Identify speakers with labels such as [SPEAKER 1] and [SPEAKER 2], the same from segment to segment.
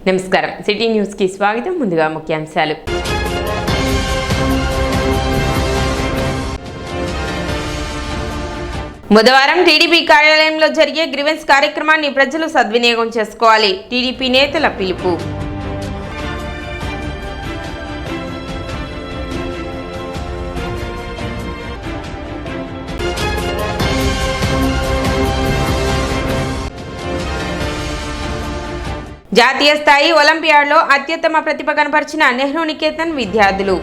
[SPEAKER 1] నమస్కారం city news కి స్వాగతం. ముందుగా ముఖ్యాంశాలు. బుధవారం టీడీపీ కార్యాలయంలో జరిగే గ్రీవెన్స్ కార్యక్రమాన్ని ప్రజలు సద్వినియోగం చేసుకోవాలి. టీడీపీ నేతల పిలుపు. జాతీయ స్థాయి ఒలింపియాడ్లో అత్యుత్తమ ప్రతిభ కనపరిచిన నెహ్రూ నికేతన్ విద్యార్థులు.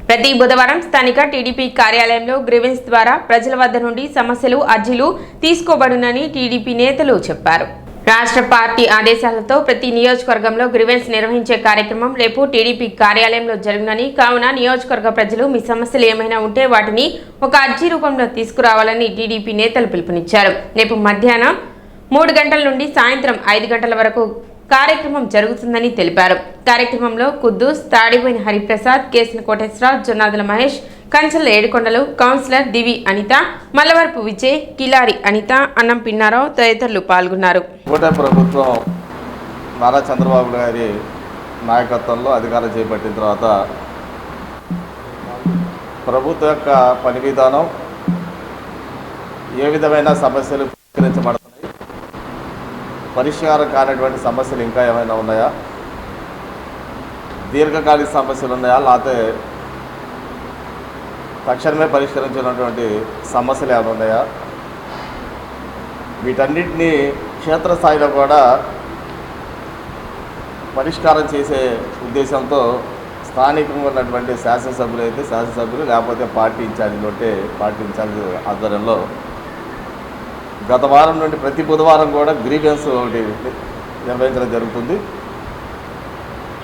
[SPEAKER 1] ప్రతి బుధవారం స్థానిక టీడీపీ కార్యాలయంలో గ్రీవెన్స్ ద్వారా ప్రజల వద్ద నుండి సమస్యలు, అర్జీలు తీసుకోబడునని టీడీపీ నేతలు చెప్పారు. రాష్ట్ర పార్టీ ఆదేశాలతో ప్రతి నియోజకవర్గంలో గ్రీవెన్స్ నిర్వహించే కార్యక్రమం రేపు టీడీపీ కార్యాలయంలో జరుగునని, కావున నియోజకవర్గ ప్రజలు మీ సమస్యలు ఏమైనా ఉంటే వాటిని ఒక అర్జీ రూపంలో తీసుకురావాలని టీడీపీ నేతలు పిలుపునిచ్చారు. రేపు మధ్యాహ్నం 3 గంటల నుండి సాయంత్రం 5 గంటల వరకు కార్యక్రమం జరుగుతుందని తెలిపారు. కార్యక్రమంలో కుద్దూస్, తాడిపోయిన హరిప్రసాద్, కేసిన కోటేశ్వరరావు, జొన్నాదుల మహేష్, కంచల ఏడుకొండలు, కౌన్సిలర్ దివి అనిత, మల్లవరపు విజయ్, కిలారి అనిత, అన్నం పిన్నారావు తదితరులు పాల్గొన్నారు.
[SPEAKER 2] ప్రభుత్వం నారా చంద్రబాబు గారి నాయకత్వంలో అధికారం చేపట్టిన తర్వాత ప్రభుత్వం యొక్క పని విధానం, ఏ విధమైన సమస్యలు పరిష్కరించబడుతున్నాయి, పరిష్కారం కానటువంటి సమస్యలు ఇంకా ఏమైనా ఉన్నాయా, దీర్ఘకాలిక సమస్యలు ఉన్నాయా, లేకపోతే తక్షణమే పరిష్కరించినటువంటి సమస్యలు ఏమైనా ఉన్నాయా, వీటన్నిటినీ క్షేత్రస్థాయిలో కూడా పరిష్కారం చేసే ఉద్దేశంతో స్థానికంగా ఉన్నటువంటి శాసనసభ్యులు అయితే శాసనసభ్యులు, లేకపోతే పార్టీ ఇన్ఛార్జీలు ఉంటే పార్టీ ఇన్ఛార్జి ఆధ్వర్యంలో గత వారం నుండి ప్రతి బుధవారం కూడా గ్రీవెన్స్ ఒకటి నిర్వహించడం జరుగుతుంది.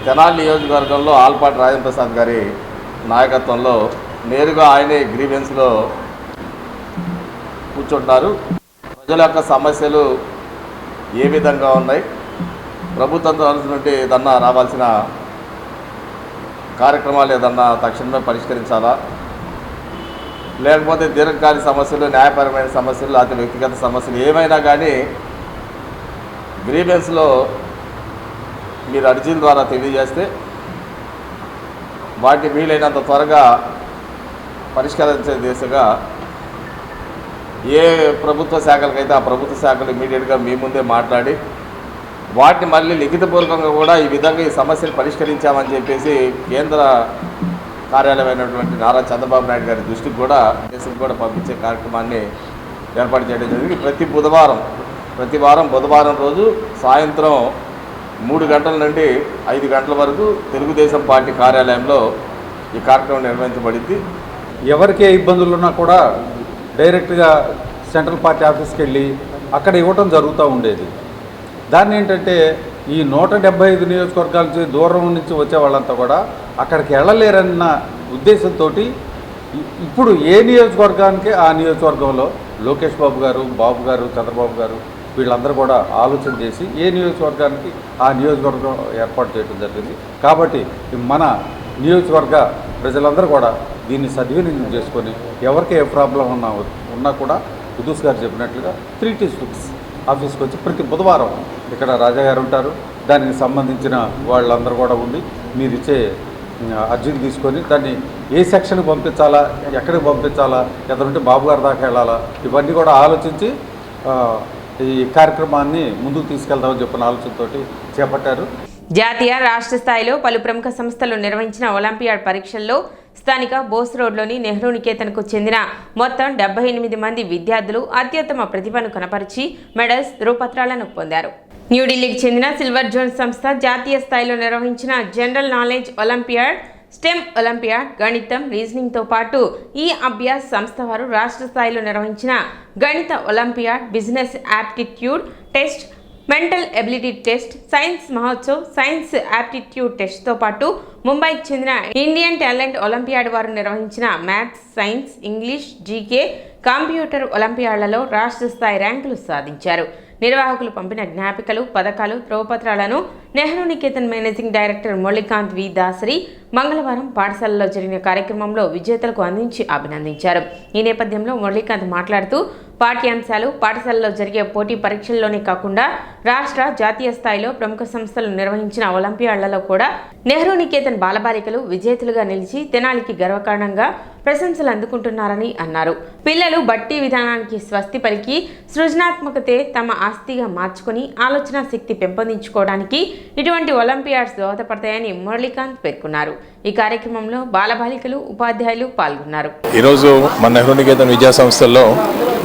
[SPEAKER 2] తెనాలి నియోజకవర్గంలో ఆల్పాటి రాజేంద్ర ప్రసాద్ గారి నాయకత్వంలో నేరుగా ఆయనే గ్రీవెన్స్లో కూర్చుంటున్నారు. ప్రజల యొక్క సమస్యలు ఏ విధంగా ఉన్నాయి, ప్రభుత్వం తరఫు నుండి ఏదన్నా రావాల్సిన కార్యక్రమాలు ఏదన్నా తక్షణమే పరిష్కరించాలా, లేకపోతే దీర్ఘకాలిక సమస్యలు, న్యాయపరమైన సమస్యలు, లేకపోతే వ్యక్తిగత సమస్యలు ఏమైనా కానీ గ్రీవెన్స్లో మీరు అర్జీల ద్వారా తెలియజేస్తే వాటిని వీలైనంత త్వరగా పరిష్కరించే దిశగా ఏ ప్రభుత్వ శాఖలకైతే ఆ ప్రభుత్వ శాఖలు ఇమీడియట్గా మీ ముందే మాట్లాడి వాటిని మళ్ళీ లిఖితపూర్వకంగా కూడా ఈ విధంగా ఈ సమస్యలు పరిష్కరించామని చెప్పేసి కేంద్ర కార్యాలయమైనటువంటి నారా చంద్రబాబు నాయుడు గారి దృష్టికి కూడా దేశంకి కూడా పంపించే కార్యక్రమాన్ని ఏర్పాటు చేయడం జరిగింది. ప్రతి వారం బుధవారం రోజు సాయంత్రం 3 గంటల నుండి 5 గంటల వరకు తెలుగుదేశం పార్టీ కార్యాలయంలో ఈ కార్యక్రమం నిర్వహించబడింది.
[SPEAKER 3] ఎవరికి ఏ ఇబ్బందులు ఉన్నా కూడా డైరెక్ట్గా సెంట్రల్ పార్టీ ఆఫీస్కి వెళ్ళి అక్కడ ఇవ్వటం జరుగుతూ ఉండేది. దాన్ని ఏంటంటే ఈ 175 నియోజకవర్గాల నుంచి దూరం నుంచి వచ్చే వాళ్ళంతా కూడా అక్కడికి వెళ్ళలేరన్న ఉద్దేశంతో ఇప్పుడు ఏ నియోజకవర్గానికి ఆ నియోజకవర్గంలో లోకేష్ బాబు గారు, బాబు గారు, చంద్రబాబు గారు వీళ్ళందరూ కూడా ఆలోచన చేసి ఏ నియోజకవర్గానికి ఆ నియోజకవర్గం ఏర్పాటు చేయడం జరిగింది. కాబట్టి మన నియోజకవర్గ ప్రజలందరూ కూడా దీన్ని సద్వినియోగం చేసుకొని ఎవరికి ఏ ప్రాబ్లం ఉన్నా కూడా కుద్దూస్ గారు చెప్పినట్లుగా 3T6 ఆఫీస్కి వచ్చి ప్రతి బుధవారం ఇక్కడ రాజా గారు ఉంటారు. దానికి సంబంధించిన వాళ్ళందరూ కూడా ఉండి మీరు ఇచ్చే అర్జీని తీసుకొని దాన్ని ఏ సెక్షన్కి పంపించాలా, ఎక్కడికి పంపించాలా, ఎదురుంటే బాబు గారి దాకా వెళ్ళాలా, ఇవన్నీ కూడా ఆలోచించి ఈ కార్యక్రమాన్ని ముందుకు తీసుకెళ్దామని చెప్పిన ఆలోచనతోటి చేపట్టారు.
[SPEAKER 1] జాతీయ, రాష్ట్ర స్థాయిలో పలు ప్రముఖ సంస్థలు నిర్వహించిన ఒలింపియాడ్ పరీక్షల్లో స్థానిక బోస్ రోడ్లోని నెహ్రూ నికేతన్కు చెందిన మొత్తం 78 మంది విద్యార్థులు అత్యుత్తమ ప్రతిభను కనపరిచి మెడల్స్, ధృవపత్రాలను పొందారు. న్యూఢిల్లీకి చెందిన సిల్వర్ జోన్ సంస్థ జాతీయ స్థాయిలో నిర్వహించిన general knowledge olympiad, stem olympiad, గణితం, రీజనింగ్తో పాటు ఈ అభ్యాస్ సంస్థ వారు రాష్ట్ర స్థాయిలో నిర్వహించిన గణిత olympiad, business aptitude test, mental ability test, science Mahotsav, science aptitude టెస్ట్తో పాటు ముంబైకి చెందిన ఇండియన్ టాలెంట్ ఒలింపియాడ్ వారు నిర్వహించిన maths, science, English, GK, computer ఒలింపియాడ్లలో రాష్ట్ర స్థాయి ర్యాంకులు సాధించారు. నిర్వాహకులు పంపిన జ్ఞాపికలు, పథకాలు, ధ్రువపత్రాలను నెహ్రూ నికేతన్ మేనేజింగ్ డైరెక్టర్ మురళీకాంత్ వి దాసరి మంగళవారం పాఠశాలలో జరిగిన కార్యక్రమంలో విజేతలకు అందించి అభినందించారు. ఈ నేపథ్యంలో మురళీకాంత్ మాట్లాడుతూ పాఠ్యాంశాలు పాఠశాలలో జరిగే పోటీ పరీక్షల్లోనే కాకుండా రాష్ట్ర, జాతీయ స్థాయిలో ప్రముఖ సంస్థలు నిర్వహించిన ఒలింపియాడ్లలో కూడా నెహ్రూ నికేతన్ బాలబాలికలు విజేతలుగా నిలిచి తెనాలికి గర్వకారణంగా ప్రశంసలు అందుకుంటున్నారని అన్నారు. పిల్లలు బట్టి విధానానికి స్వస్తి పలికి సృజనాత్మకతే తమ ఆస్తిగా మార్చుకుని ఆలోచన శక్తి పెంపొందించుకోవడానికి ఇటువంటి ఒలింపియాడ్స్ దోహదపడతాయని మురళీకాంత్ పేర్కొన్నారు. ఈ కార్యక్రమంలో బాలబాలికలు, ఉపాధ్యాయులు పాల్గొన్నారు.
[SPEAKER 4] ఈరోజు మన నెహ్రూ నికేతన్ విద్యా సంస్థల్లో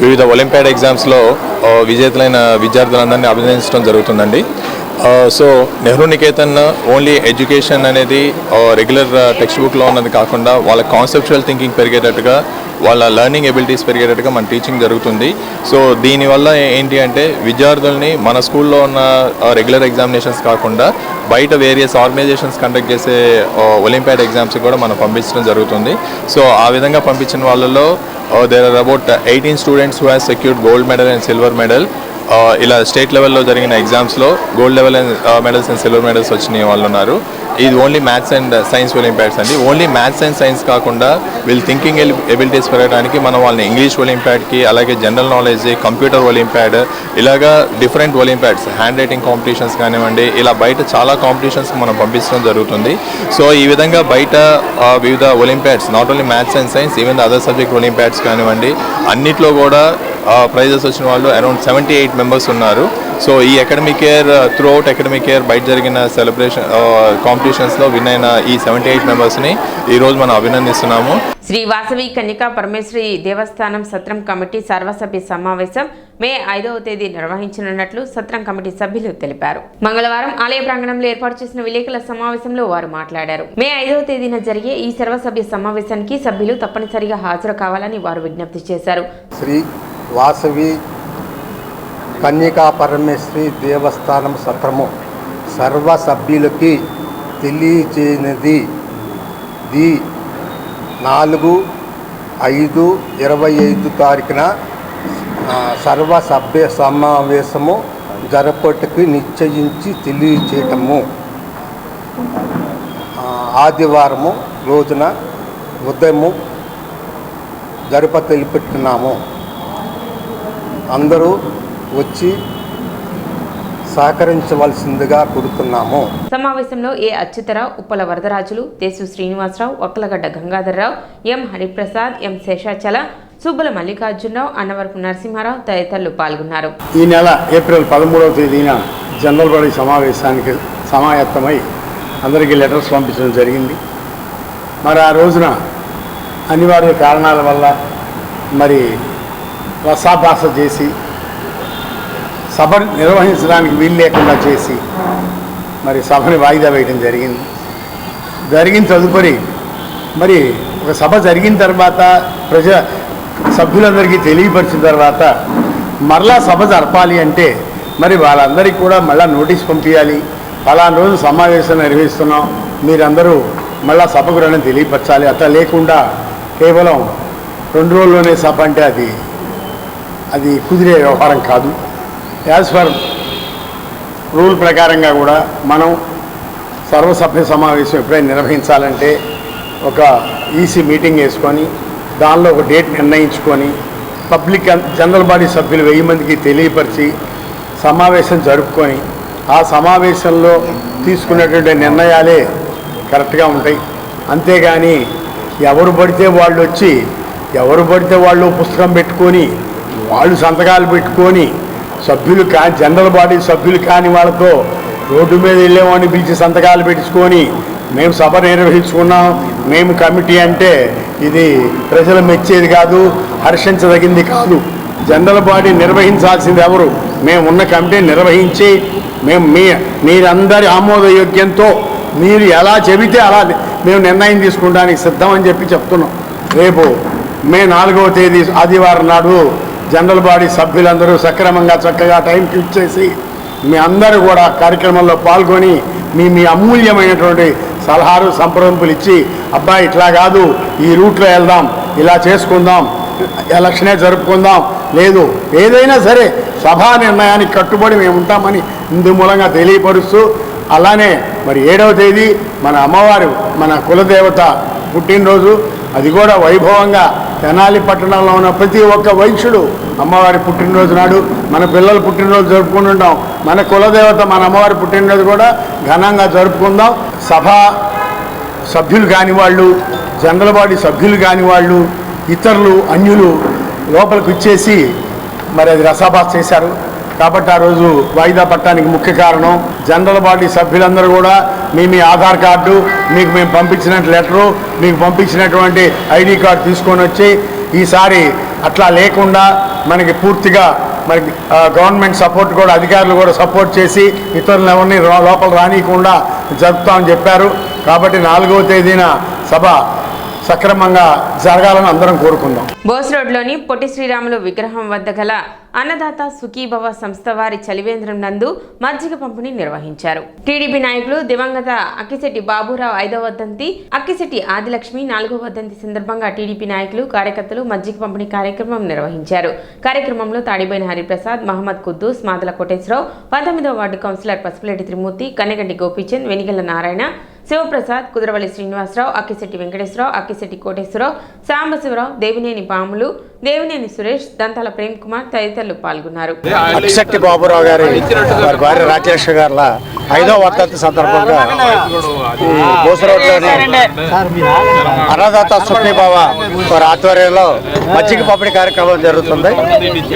[SPEAKER 4] వివిధ ఒలింపియాడ్ ఎగ్జామ్స్లో విజేతలైన విద్యార్థులందరినీ అభినందించడం జరుగుతుందండి. So Nehru Niketan only education అనేది రెగ్యులర్ టెక్స్ట్ బుక్లో ఉన్నది కాకుండా వాళ్ళ కాన్సెప్చువల్ థింకింగ్ పెరిగేటట్టుగా, వాళ్ళ లెర్నింగ్ ఎబిలిటీస్ పెరిగేటట్టుగా మన టీచింగ్ జరుగుతుంది. సో దీనివల్ల ఏంటి అంటే విద్యార్థుల్ని మన స్కూల్లో ఉన్న రెగ్యులర్ ఎగ్జామినేషన్స్ కాకుండా బయట వేరియస్ ఆర్గనైజేషన్స్ కండక్ట్ చేసే ఒలింపియాడ్ ఎగ్జామ్స్కి కూడా మనం పంపించడం జరుగుతుంది. సో ఆ విధంగా పంపించిన వాళ్ళలో there are about 18 students who has secured gold medal and silver medal. ఇలా స్టేట్ లెవెల్లో జరిగిన ఎగ్జామ్స్లో gold level medals and silver medals వచ్చిన వాళ్ళు ఉన్నారు. ఇది only maths and science Olympiads అండి. ఓన్లీ మ్యాథ్స్ అండ్ సైన్స్ కాకుండా వీళ్ళు థింకింగ్ ఎబిలిటీస్ పెరగడానికి మనం వాళ్ళని ఇంగ్లీష్ ఒలింపియాడ్కి, అలాగే జనరల్ నాలెడ్జ్, కంప్యూటర్ ఒలింపియాడ్, ఇలాగా different Olympiads, hand writing competitions కానివ్వండి, ఇలా బయట చాలా కాంపిటీషన్స్కి మనం పంపించడం జరుగుతుంది. సో ఈ విధంగా బయట వివిధ Olympiads, not only maths and science, even other subject Olympiads కానివ్వండి, అన్నిట్లో కూడా ప్రైజెస్ వచ్చిన వాళ్ళు అరౌండ్ 78 మెంబర్స్ ఉన్నారు. సో ఈ academic year through out academic year బయట జరిగిన సెలబ్రేషన్ కాంపిటీషన్స్లో విన్ అయిన ఈ 78 మెంబర్స్ని ఈరోజు మనం అభినందిస్తున్నాము.
[SPEAKER 1] శ్రీ వాసవి కన్యకా పరమేశ్వరి దేవస్థానం సత్రం కమిటీ సర్వసభ్య సమావేశం మే 5వ తేదీ నిర్వహించనున్నట్లు సత్రం కమిటీ సభ్యులు తెలిపారు. మంగళవారం ఆలయ ప్రాంగణంలో ఏర్పాటు చేసిన విలేకరుల సమావేశంలో వారు మాట్లాడారు. మే 5వ తేదీన జరిగే ఈ సర్వసభ్య సమావేశానికి సభ్యులు తప్పనిసరిగా హాజరు కావాలని వారు విజ్ఞప్తి చేశారు.
[SPEAKER 5] శ్రీ వాసవి కన్యకా పరమేశ్వరి దేవస్థానం సత్రము సర్వ సభ్యులకి తెలియజేయనిది 4/5/25 తారీఖున సర్వ సభ్య సమావేశము జరపటకు నిశ్చయించి తెలియచేయటము. ఆదివారము రోజున ఉదయము జరప తెలిపెట్టున్నాము. అందరూ వచ్చి సహకరించవలసిందిగా కోరుతున్నాము.
[SPEAKER 1] సమావేశంలో ఏ అచ్యుతరావు, ఉప్పల వరదరాజులు, దేశు శ్రీనివాసరావు, ఒక్కలగడ్డ గంగాధర్రావు, ఎం హరిప్రసాద్, ఎం శేషాచల, సుబ్బల మల్లికార్జునరావు, అన్నవరపు నరసింహారావు తదితరులు పాల్గొన్నారు.
[SPEAKER 6] ఈ నెల ఏప్రిల్ 13వ తేదీన జనరల్ బాడీ సమావేశానికి సమాయత్తమై అందరికీ లెటర్స్ పంపించడం జరిగింది. మరి ఆ రోజున అనివార్య కారణాల వల్ల మరి రసాభాస చేసి సభ నిర్వహించడానికి వీలు లేకుండా చేసి మరి సభని వాయిదా వేయడం జరిగిన తదుపరి మరి ఒక సభ జరిగిన తర్వాత సభ్యులందరికీ తెలియపరిచిన తర్వాత మరలా సభ జరపాలి అంటే మరి వాళ్ళందరికీ కూడా మళ్ళీ నోటీస్ పంపించాలి. పలానా రోజు సమావేశం నిర్వహిస్తున్నాం, మీరందరూ మళ్ళీ సభకు రండి తెలియపరచాలి. అట్లా లేకుండా కేవలం 2 రోజుల్లోనే సభ అంటే అది కుదిరే వ్యవహారం కాదు. యాజ్ ఫర్ రూల్ ప్రకారంగా కూడా మనం సర్వసభ్య సమావేశం ఎప్పుడైనా నిర్వహించాలంటే ఒక ఈసీ మీటింగ్ వేసుకొని దానిలో ఒక డేట్ నిర్ణయించుకొని పబ్లిక్ జనరల్ బాడీ సభ్యులు 1000 మందికి తెలియపరిచి సమావేశం జరుపుకొని ఆ సమావేశంలో తీసుకున్నటువంటి నిర్ణయాలే కరెక్ట్గా ఉంటాయి. అంతేగాని ఎవరు పడితే వాళ్ళు పుస్తకం పెట్టుకొని వాళ్ళు సంతకాలు పెట్టుకొని సభ్యులు జనరల్ బాడీ సభ్యులు కాని వాళ్ళతో రోడ్డు మీద వెళ్ళేవాడిని పిలిచి సంతకాలు పెట్టుకొని మేము సభ నిర్వహించుకున్నాం, మేము కమిటీ అంటే ఇది ప్రజలు మెచ్చేది కాదు, హర్షించదగింది కాదు. జనరల్ బాడీ నిర్వహించాల్సింది ఎవరు? మేము ఉన్న కమిటీని నిర్వహించి మీరందరి ఆమోదయోగ్యంతో మీరు ఎలా చెబితే అలా మేము నిర్ణయం తీసుకుంటానికి సిద్ధమని చెప్తున్నాం. రేపు మే 4వ తేదీ ఆదివారం నాడు జనరల్ బాడీ సభ్యులందరూ సక్రమంగా చక్కగా టైంకి ఇచ్చేసి మీ అందరూ కూడా కార్యక్రమంలో పాల్గొని మీ అమూల్యమైనటువంటి సలహాలు సంప్రదింపులు ఇచ్చి అబ్బాయి ఇట్లా కాదు, ఈ రూట్లో వెళ్దాం, ఇలా చేసుకుందాం, ఎలక్షనే జరుపుకుందాం లేదు. ఏదైనా సరే సభా నిర్ణయానికి కట్టుబడి మేము ఉంటామని ఇందు మూలంగా తెలియపరుస్తూ, అలానే మరి 7వ తేదీ మన అమ్మవారు మన కులదేవత పుట్టినరోజు, అది కూడా వైభవంగా తెనాలి పట్టణంలో ఉన్న ప్రతి ఒక్క వైశ్యుడు అమ్మవారి పుట్టినరోజు నాడు మన పిల్లలు పుట్టినరోజు జరుపుకుంటుంటాం. మన కులదేవత మన అమ్మవారి పుట్టినరోజు కూడా ఘనంగా జరుపుకుందాం. సభా సభ్యులు కాని వాళ్ళు, జనరల్ బాడీ సభ్యులు కాని వాళ్ళు, ఇతరులు అన్యులు లోపలికి ఇచ్చేసి మరి అది రసాభాస్ చేశారు. కాబట్టి ఆ రోజు వాయిదా పట్టడానికి ముఖ్య కారణం జనరల్ బాడీ సభ్యులందరూ కూడా మీ ఆధార్ కార్డు, మీకు మేము పంపించిన లెటరు, మీకు పంపించినటువంటి ఐడి కార్డు తీసుకొని వచ్చి, ఈసారి అట్లా లేకుండా మనకి పూర్తిగా మనకి గవర్నమెంట్ సపోర్ట్ కూడా, అధికారులు కూడా సపోర్ట్ చేసి ఇతరులను ఎవరిని లోపల రానియకుండా జరుపుతామని చెప్పారు. కాబట్టి 4వ తేదీన సభ సక్రమంగా జరగాలని అందరం కోరుకుందాం.
[SPEAKER 1] బోస్ రోడ్లోని పొట్టి శ్రీరాములు విగ్రహం వద్ద గల అన్నదాత సుఖీభవ సంస్థ వారి చలివేంద్రం నందు మజ్జిగ పంపిణీ నిర్వహించారు. టీడీపీ నాయకులు దివంగత అక్కిశెట్టి బాబురావు 5వ వర్ధంతి, అక్కిశెట్టి ఆదిలక్ష్మి 4వ వర్ధంతి సందర్భంగా టీడీపీ నాయకులు, కార్యకర్తలు మజ్జిగ పంపిణీ కార్యక్రమం నిర్వహించారు. కార్యక్రమంలో తాడిబోయిన హరిప్రసాద్, మహమ్మద్ కుద్దూస్, మాదల కోటేశ్వరరావు, 19వ వార్డు కౌన్సిలర్ పసుపులేటి త్రిమూర్తి, కన్నెగంటి గోపీచంద్, వెనిగళ్ల నారాయణ, శివప్రసాద్, కుదరవల్లి శ్రీనివాసరావు, అక్కిశెట్టి వెంకటేశ్వరరావు, అక్కిశెట్టి కోటేశ్వరరావు, సాంబశివరావు, దేవినేని పాములు, దేవినేని సురేష్, దంతాల ప్రేమ్ కుమార్ తదితరులు పాల్గొన్నారు.
[SPEAKER 7] అక్కిశెట్టి బాబురావు గారి భార్య రాజేశ్వరి గారి 5వ వర్ధంతి సందర్భంగా ఈ బోసరోడ్లోని అన్నదాత సుఖీభవ వారి ఆధ్వర్యంలో మజ్జిగ పంపిణీ కార్యక్రమం జరుగుతుంది.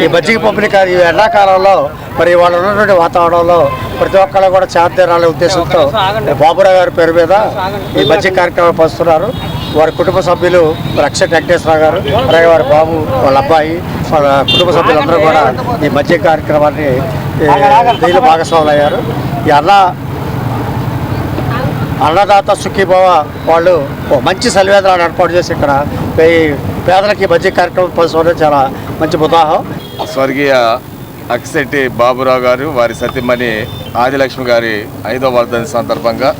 [SPEAKER 7] ఈ మజ్జిగ పంపిణీ ఈ ఎండాకాలంలో మరి వాళ్ళు ఉన్నటువంటి వాతావరణంలో ప్రతి ఒక్కళ్ళు కూడా చేతరాలే ఉద్దేశంతో బాబురావు గారి పేరు మీద ఈ మజ్జిగ కార్యక్రమం పంచుతున్నారు. వారి కుటుంబ సభ్యులు అక్కిశెట్టి వెంకటేశ్వరరావు గారు, అలాగే వారి బాబు, వాళ్ళ అబ్బాయి, వాళ్ళ కుటుంబ సభ్యులందరూ కూడా ఈ మజ్జిగ కార్యక్రమాన్ని దీనిలో భాగస్వాములు అయ్యారు. ఈ అన్నదాత సుఖీభవ వాళ్ళు మంచి సలివేంద్రాన్ని ఏర్పాటు చేసి ఇక్కడ పేదలకి మజ్జిగ కార్యక్రమం పంచుకోవడం చాలా మంచి ఉదాహరణ.
[SPEAKER 2] స్వర్గీయ అక్కిశెట్టి బాబురావు గారు, వారి సతీమణి ఆదిలక్ష్మి గారి 5వ వర్ధంతి సందర్భంగా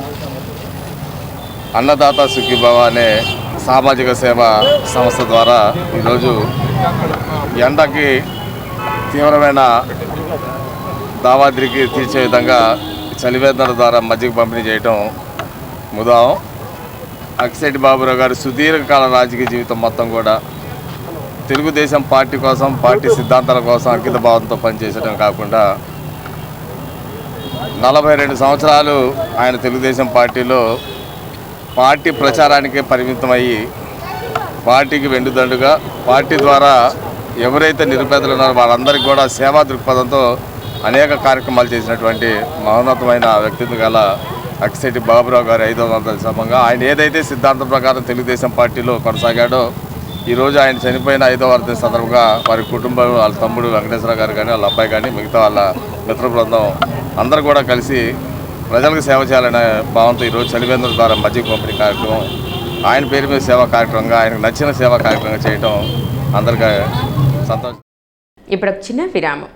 [SPEAKER 2] అన్నదాత సుఖీభవ అనే సామాజిక సేవా సంస్థ ద్వారా ఈరోజు ఎండకి తీవ్రమైన దావాద్రికి తీర్చే విధంగా చలివేంద్రాల ద్వారా మజ్జిగ పంపిణీ చేయటం ముదాం. అక్కిశెట్టి బాబురావు గారు సుదీర్ఘకాల రాజకీయ జీవితం మొత్తం కూడా తెలుగుదేశం పార్టీ కోసం, పార్టీ సిద్ధాంతాల కోసం అంకిత భావంతో పనిచేయడం కాకుండా 42 సంవత్సరాలు ఆయన తెలుగుదేశం పార్టీలో పార్టీ ప్రచారానికే పరిమితమయ్యి, పార్టీకి వెండుదండుగా పార్టీ ద్వారా ఎవరైతే నిరుపేదలు ఉన్నారో వాళ్ళందరికీ కూడా సేవా దృక్పథంతో అనేక కార్యక్రమాలు చేసినటువంటి మహోన్నతమైన వ్యక్తిత్వం గల అక్కిశెట్టి బాబురావు గారి 5వ వర్ధంతి సందర్భంగా ఆయన ఏదైతే సిద్ధాంతం ప్రకారం తెలుగుదేశం పార్టీలో కొనసాగాడో, ఈరోజు ఆయన చనిపోయిన 5వ వర్ధంతి సందర్భంగా వారి కుటుంబం, వాళ్ళ తమ్ముడు వెంకటేశ్వర గారు కానీ, వాళ్ళ అబ్బాయి కానీ, మిగతా వాళ్ళ మిత్ర బృందం అందరూ కూడా కలిసి ప్రజలకు సేవ చేయాలనే భావంతో ఈరోజు చలివేంద్రం ద్వారా మజ్జిగ పంపిణీ కార్యక్రమం ఆయన పేరు మీద సేవా కార్యక్రమంగా, ఆయనకు నచ్చిన సేవా కార్యక్రమంగా చేయడం అందరికీ సంతోషం.
[SPEAKER 1] ఇప్పుడు చిన్న విరామం.